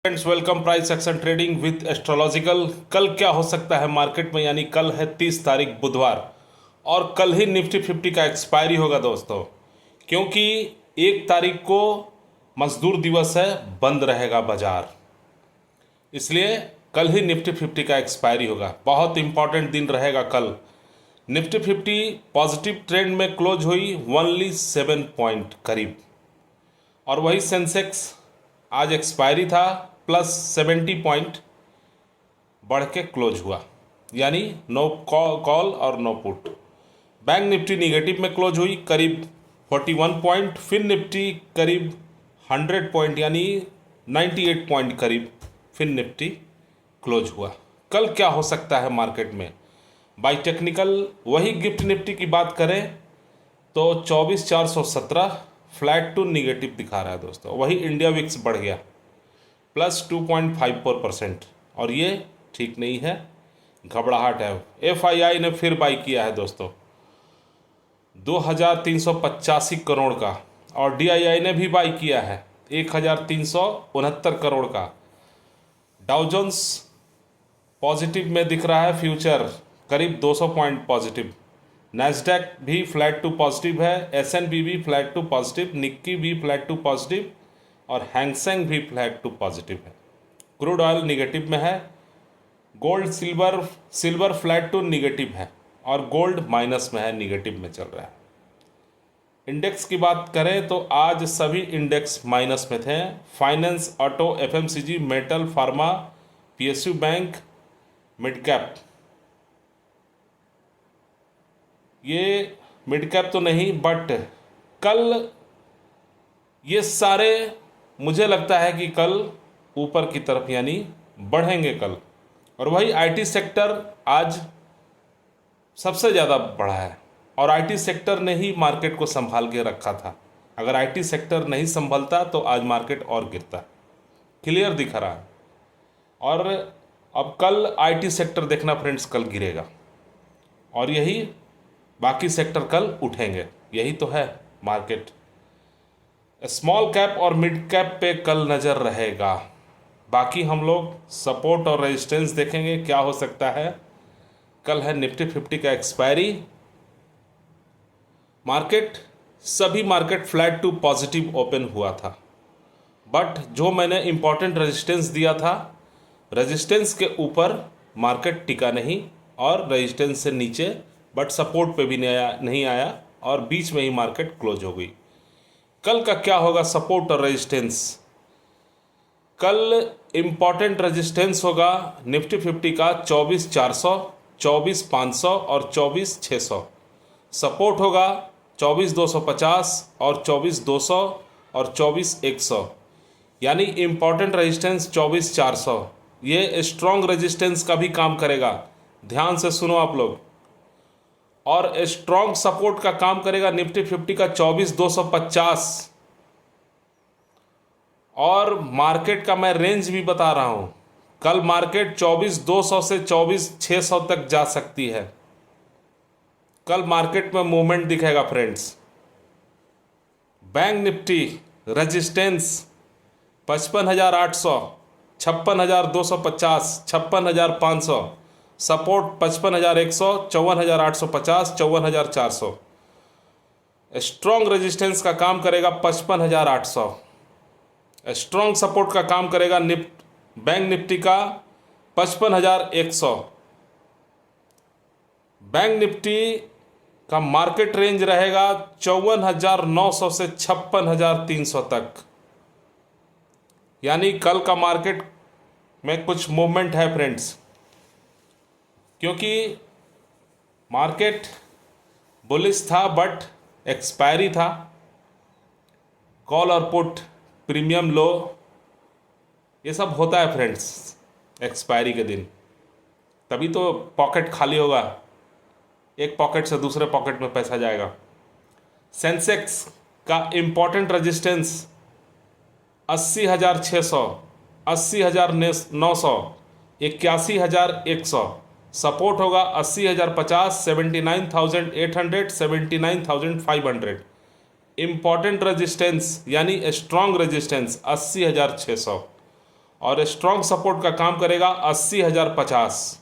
Friends, welcome price action trading with astrological. कल क्या हो सकता है मार्केट में, यानी कल है 30 तारीख बुधवार और कल ही निफ्टी 50 का एक्सपायरी होगा दोस्तों। क्योंकि 1 तारीख को मजदूर दिवस है, बंद रहेगा बाजार, इसलिए कल ही निफ्टी 50 का एक्सपायरी होगा। बहुत इंपॉर्टेंट दिन रहेगा कल। निफ्टी 50 पॉजिटिव ट्रेंड में क्लोज हुई ओनली 7 पॉइंट करीब, और वही सेंसेक्स आज एक्सपायरी था प्लस 70 पॉइंट बढ़ के क्लोज हुआ, यानी नो कॉल और know put. Bank Nifty negative में क्लोज हुई करीब 41 पॉइंट, फिर निफ्टी करीब 100 पॉइंट यानी 98 पॉइंट करीब फिर निफ्टी क्लोज हुआ। कल क्या हो सकता है मार्केट में बाई टेक्निकल, वही गिफ्ट निफ्टी की बात करें तो 24,417 फ्लैट टू निगेटिव दिखा रहा है दोस्तों। वही इंडिया विक्स बढ़ गया प्लस 2.54%, और ये ठीक नहीं है, घबराहट है। FII ने फिर बाई किया है दोस्तों 2,385 करोड़ का, और DII ने भी बाई किया है 1,369 करोड़ का। डाउजोन्स पॉजिटिव में दिख रहा है, फ्यूचर करीब 200 पॉइंट पॉजिटिव। नैस्डैक भी फ्लैट टू पॉजिटिव है, S&P भी फ्लैट टू पॉजिटिव, निक्की भी फ्लैट टू पॉजिटिव, और हैंगसेंग भी फ्लैट टू पॉजिटिव है। क्रूड ऑयल निगेटिव में है। Gold silver flat to negative है, और गोल्ड माइनस में है, निगेटिव में चल रहा है। इंडेक्स की बात करें तो आज सभी इंडेक्स माइनस में थे। Finance, auto, FMCG, metal, pharma, PSU bank, mid cap, ये मिड कैप तो नहीं बट कल ये सारे मुझे लगता है कि कल ऊपर की तरफ यानी बढ़ेंगे कल। और वही IT सेक्टर आज सबसे ज़्यादा बढ़ा है, और IT सेक्टर ने ही मार्केट को संभाल के रखा था। अगर IT सेक्टर नहीं संभलता तो आज मार्केट और गिरता, क्लियर दिख रहा है। और अब कल IT सेक्टर देखना फ्रेंड्स, कल गिरेगा, और यही बाकी सेक्टर कल उठेंगे, यही तो है मार्केट। स्मॉल कैप और मिड कैप पे कल नज़र रहेगा। बाकी हम लोग सपोर्ट और रेजिस्टेंस देखेंगे क्या हो सकता है। कल है निफ्टी 50 का एक्सपायरी। सभी market flat to positive open हुआ था, बट जो मैंने इम्पॉर्टेंट रेजिस्टेंस दिया था, रेजिस्टेंस के ऊपर मार्केट टिका नहीं, और रेजिस्टेंस से नीचे बट सपोर्ट पे भी नहीं आया, और बीच में ही मार्केट क्लोज हो गई। कल का क्या होगा सपोर्ट और रेजिस्टेंस? कल इम्पॉर्टेंट रेजिस्टेंस होगा निफ्टी 50 का 24,400, 24,500 और 24,600। सपोर्ट होगा 24,250 और 24,200 और 24,100, यानी इम्पॉर्टेंट रेजिस्टेंस 24,400। ये स्ट्रॉन्ग रेजिस्टेंस का भी काम करेगा, ध्यान से सुनो आप लोग। और स्ट्रॉन्ग सपोर्ट का काम करेगा निफ्टी 50 का 24,250, और मार्केट का मैं रेंज भी बता रहा हूं। कल मार्केट 24,200 से 24,600 तक जा सकती है। कल मार्केट में मूवमेंट दिखेगा friends. Bank Nifty resistance 55,800, 56,250, 56,500। Support 55,100, 54,850, 54,400। Strong resistance का काम करेगा 55,800। स्ट्रॉन्ग सपोर्ट का काम करेगा बैंक निफ्टी का 55,100। बैंक निफ्टी का मार्केट रेंज रहेगा 54,900 से 56,300 तक, यानी कल का मार्केट में कुछ मूवमेंट है फ्रेंड्स। क्योंकि मार्केट बुलिश था बट एक्सपायरी था, कॉल और पुट प्रीमियम लो, ये सब होता है फ्रेंड्स एक्सपायरी के दिन। तभी तो पॉकेट खाली होगा, एक पॉकेट से दूसरे पॉकेट में पैसा जाएगा। सेंसेक्स का इम्पॉर्टेंट रेजिस्टेंस 80,600, 80,900, 81,100। सपोर्ट होगा 80,050, 79,800, 79,500। इम्पॉर्टेंट रेजिस्टेंस यानी स्ट्रॉन्ग रेजिस्टेंस 80,600, और स्ट्रॉन्ग सपोर्ट का काम करेगा 80,050।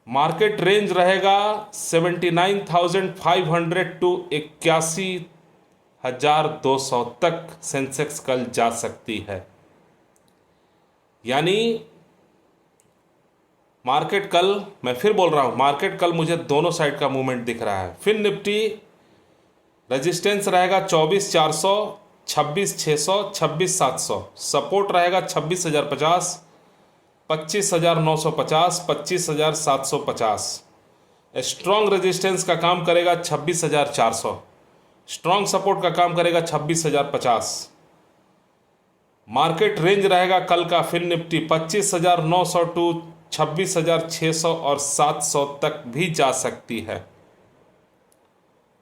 मार्केट रेंज रहेगा 79,500 टू 81,200 तक सेंसेक्स कल जा सकती है। यानी मार्केट कल, मैं फिर बोल रहा हूँ, मार्केट कल मुझे दोनों साइड का मूवमेंट दिख रहा है। फिर निफ्टी रेजिस्टेंस रहेगा 24,400, 26,600, 26,700। सपोर्ट रहेगा 26,050, 25,950, 25,750। स्ट्रॉन्ग रेजिस्टेंस का काम करेगा 26,400। स्ट्रॉन्ग सपोर्ट का काम करेगा 26,050। मार्केट रेंज रहेगा कल का फिर निफ्टी 25,900 टू 26,600 और 700 तक भी जा सकती है।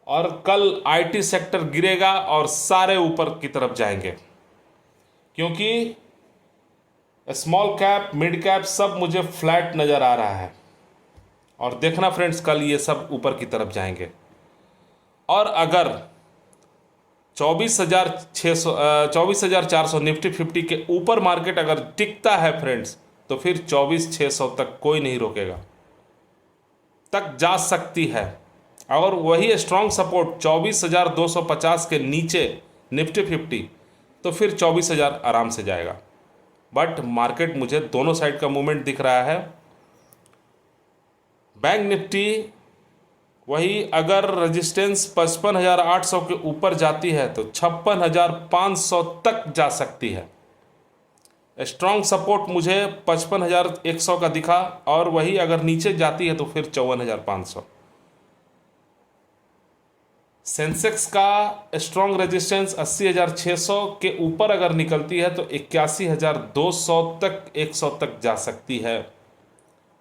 और कल आईटी सेक्टर गिरेगा और सारे ऊपर की तरफ जाएंगे, क्योंकि स्मॉल कैप, मिड कैप सब मुझे फ्लैट नज़र आ रहा है। और देखना फ्रेंड्स, कल ये सब ऊपर की तरफ जाएंगे। और अगर 24,400 निफ्टी 50 के ऊपर मार्केट अगर टिकता है फ्रेंड्स, तो फिर 24,600 तक कोई नहीं रोकेगा, तक जा सकती है। और वही स्ट्रॉन्ग सपोर्ट 24,250 के नीचे निफ्टी 50, तो फिर 24,000 आराम से जाएगा। बट मार्केट मुझे दोनों साइड का मूवमेंट दिख रहा है। बैंक निफ्टी वही अगर रेजिस्टेंस 55,800 के ऊपर जाती है तो 56,500 तक जा सकती है। स्ट्रॉन्ग सपोर्ट मुझे 55,100 का दिखा, और वही अगर नीचे जाती है तो फिर 54,500। सेंसेक्स का स्ट्रॉन्ग रेजिस्टेंस 80,600 के ऊपर अगर निकलती है तो 81,200 तक 100 तक जा सकती है।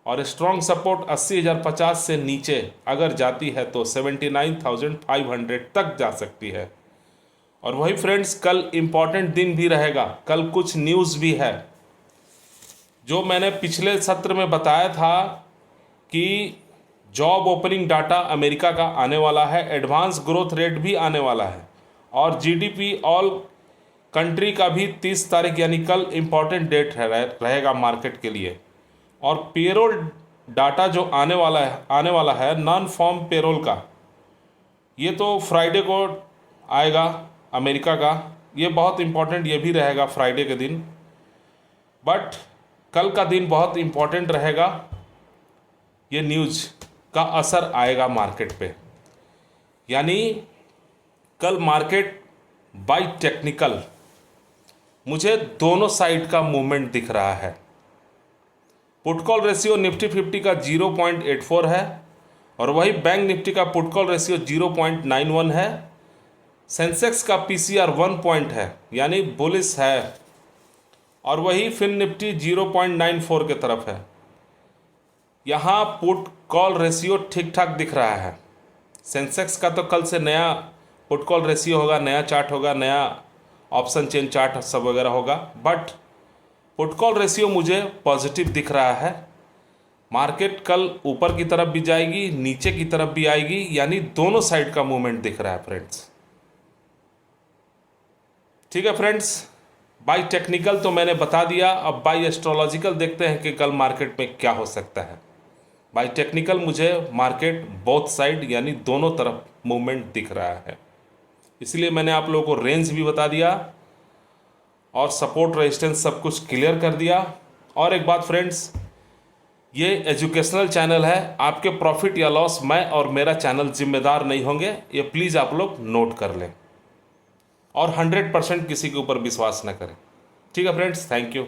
और स्ट्रॉन्ग सपोर्ट 80,050 से नीचे अगर जाती है तो 79,500 तक जा सकती है। और वही फ्रेंड्स, कल इम्पॉर्टेंट दिन भी रहेगा। कल कुछ न्यूज़ भी है जो मैंने पिछले सत्र में बताया था कि जॉब ओपनिंग डाटा अमेरिका का आने वाला है, एडवांस ग्रोथ रेट भी आने वाला है, और जीडीपी ऑल कंट्री का भी 30 तारीख यानी कल इम्पॉर्टेंट डेट रहेगा मार्केट के लिए। और पेरोल डाटा जो आने वाला है नॉन फॉर्म पेरोल का, ये तो फ्राइडे को आएगा अमेरिका का। ये बहुत इम्पॉर्टेंट ये भी रहेगा फ्राइडे के दिन। बट कल का दिन बहुत इम्पॉर्टेंट रहेगा। ये न्यूज़ का असर आएगा मार्केट पे। यानी कल मार्केट बाय टेक्निकल मुझे दोनों साइड का मूवमेंट दिख रहा है। पुट कॉल रेशियो निफ्टी 50 का 0.84 है, और वही बैंक निफ्टी का पुट कॉल रेशियो 0.91 है। सेंसेक्स का पीसीआर 1 पॉइंट है, यानी बुलिश है, और वही फिन निफ्टी 0.94 के तरफ है। यहाँ पुट कॉल रेशियो ठीक ठाक दिख रहा है। सेंसेक्स का तो कल से नया पुट कॉल रेशियो होगा, नया चार्ट होगा, नया ऑप्शन चेन चार्ट सब वगैरह होगा। बट पुट कॉल रेशियो मुझे पॉजिटिव दिख रहा है। मार्केट कल ऊपर की तरफ भी जाएगी, नीचे की तरफ भी आएगी, यानी दोनों साइड का मूवमेंट दिख रहा है फ्रेंड्स। ठीक है फ्रेंड्स, बाय टेक्निकल तो मैंने बता दिया। अब बाय एस्ट्रोलॉजिकल देखते हैं कि कल मार्केट में क्या हो सकता है। बाय टेक्निकल मुझे मार्केट बोथ साइड यानी दोनों तरफ मूवमेंट दिख रहा है, इसलिए मैंने आप लोगों को रेंज भी बता दिया और सपोर्ट रेजिस्टेंस सब कुछ क्लियर कर दिया। और एक बात फ्रेंड्स, ये एजुकेशनल चैनल है, आपके प्रॉफिट या लॉस मैं और मेरा चैनल जिम्मेदार नहीं होंगे, ये प्लीज़ आप लोग नोट कर लें। और 100% किसी के ऊपर विश्वास न करें। ठीक है फ्रेंड्स, थैंक यू।